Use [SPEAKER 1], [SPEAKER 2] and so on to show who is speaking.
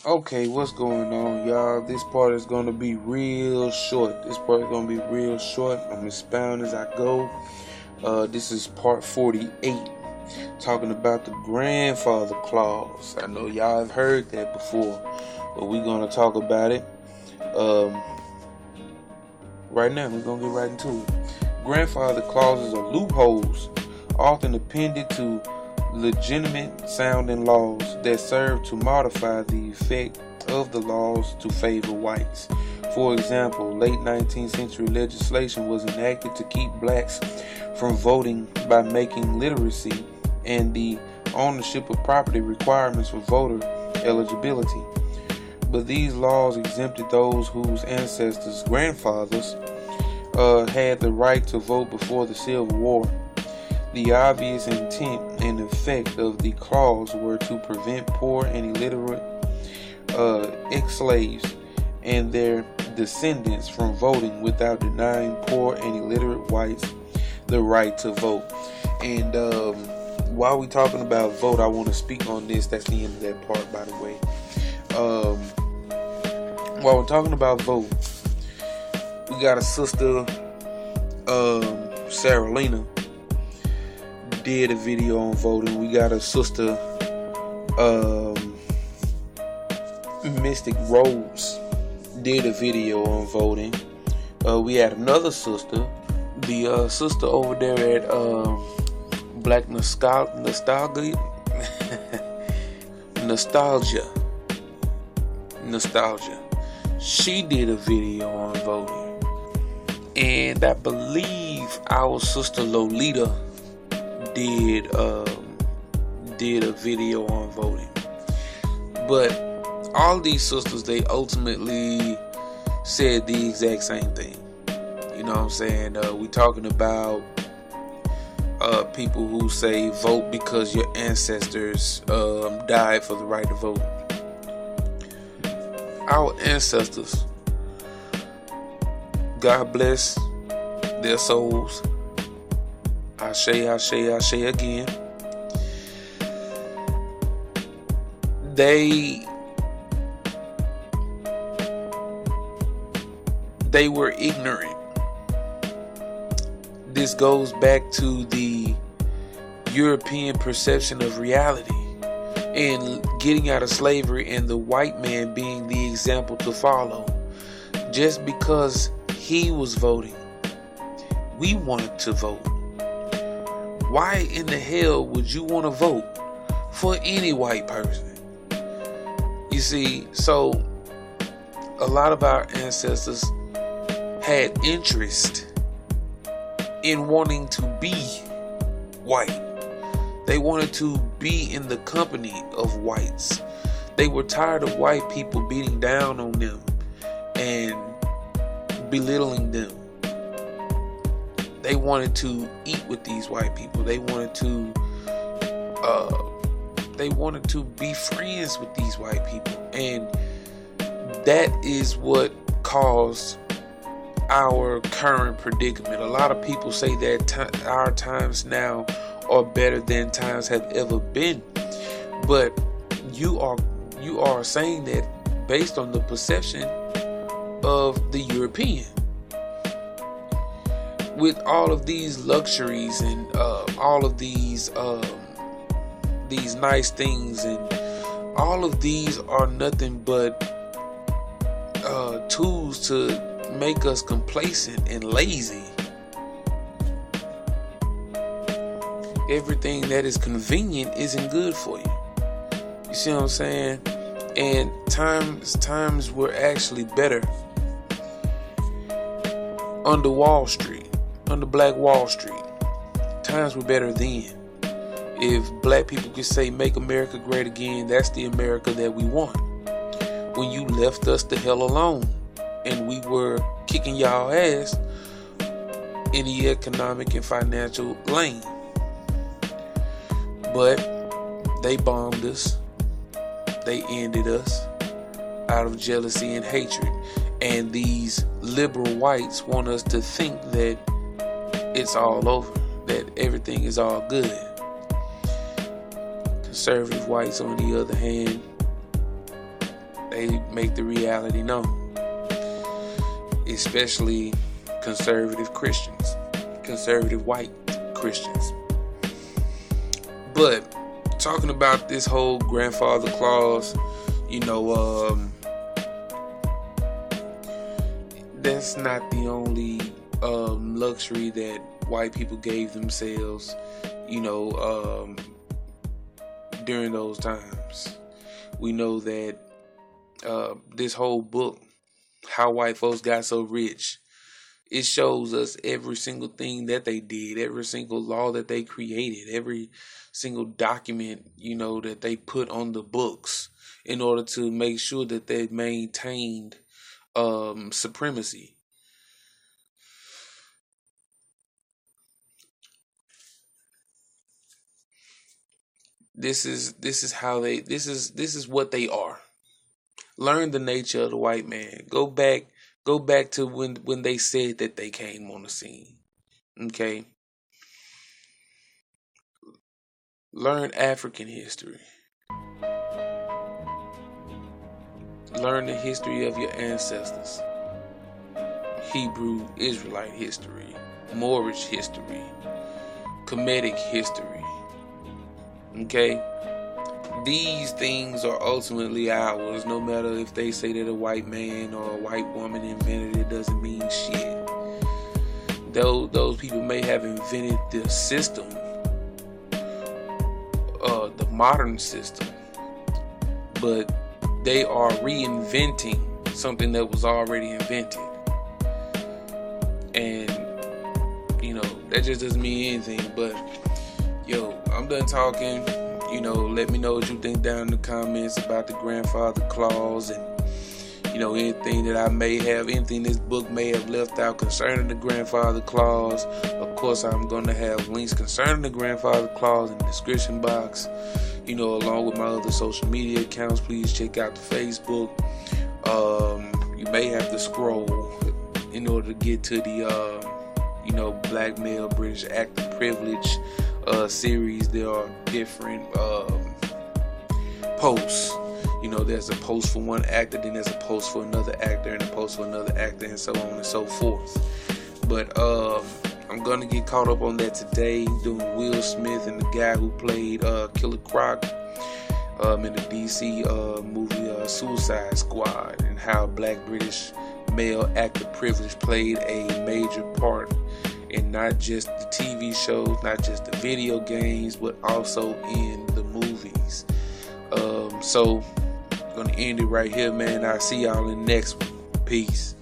[SPEAKER 1] Okay, what's going on, y'all? This part is going to be real short. I'm going to expound as I go. This is part 48, talking about the grandfather clause. I know y'all have heard that before, but we're going to talk about it right now. We're going to get right into it. Grandfather clauses are loopholes, often appended to legitimate sounding laws that serve to modify the effect of the laws to favor whites. For example, late 19th century legislation was enacted to keep blacks from voting by making literacy and the ownership of property requirements for voter eligibility. But these laws exempted those whose ancestors, grandfathers, had the right to vote before the Civil War. The obvious intent and effect of the clause were to prevent poor and illiterate ex-slaves and their descendants from voting without denying poor and illiterate whites the right to vote. And while we're talking about vote, I want to speak on this. That's the end of that part, by the way. While we're talking about vote, we got a sister, Sarah Lena, did a video on voting. We got a sister, Mystic Rose, did a video on voting. We had another sister, the sister over there at Black Nostalgia. She did a video on voting, and I believe our sister Lolita did a video on voting. But all these sisters, they ultimately said the exact same thing. You know what I'm saying? We talking about people who say vote because your ancestors died for the right to vote. Our ancestors, God bless their souls. Ashe again. They were ignorant. This goes back to the European perception of reality and getting out of slavery, and the white man being the example to follow. Just because he was voting, we wanted to vote. Why in the hell would you want to vote for any white person? You see, so a lot of our ancestors had interest in wanting to be white. They wanted to be in the company of whites. They were tired of white people beating down on them and belittling them. They wanted to eat with these white people. They wanted to be friends with these white people. And that is what caused our current predicament. A lot of people say that our times now are better than times have ever been. But you are saying that based on the perception of the European. With all of these luxuries and all of these nice things, and all of these are nothing but tools to make us complacent and lazy. Everything that is convenient isn't good for you. You see what I'm saying? And times were actually better under Wall Street, under Black Wall Street. Times were better then. If black people could say make America great again, that's the America that we want. When you left us the hell alone and we were kicking y'all ass in the economic and financial lane. But they bombed us. They ended us out of jealousy and hatred. And these liberal whites want us to think that it's all over, that everything is all good. Conservative whites, on the other hand, they make the reality known, especially conservative Christians, conservative white Christians. But talking about this whole grandfather clause, that's not the only luxury that white people gave themselves, during those times. We know that this whole book, How White Folks Got So Rich, it shows us every single thing that they did, every single law that they created, every single document, that they put on the books in order to make sure that they maintained supremacy. This is what they are. Learn the nature of the white man. Go back to when they said that they came on the scene. Okay? Learn African history. Learn the history of your ancestors. Hebrew Israelite history, Moorish history, Kemetic history. Okay? These things are ultimately ours. No matter if they say that a white man or a white woman invented it, doesn't mean shit. Those people may have invented the system, the modern system, but they are reinventing something that was already invented. And that just doesn't mean anything. But I'm done talking. Let me know what you think down in the comments about the grandfather clause, and anything that I may have, anything this book may have left out concerning the grandfather clause. Of course, I'm going to have links concerning the grandfather clause in the description box, along with my other social media accounts. Please check out the Facebook. You may have to scroll in order to get to the Black Male British Act of Privilege series. There are different posts. There's a post for one actor, then there's a post for another actor, and a post for another actor, and so on and so forth. But I'm gonna get caught up on that today, doing Will Smith and the guy who played Killer Croc in the DC movie Suicide Squad, and how Black British male actor privilege played a major part in not just the TV shows, not just the video games, but also in the movies. So I'm gonna end it right here, man. I'll see y'all in the next one. Peace.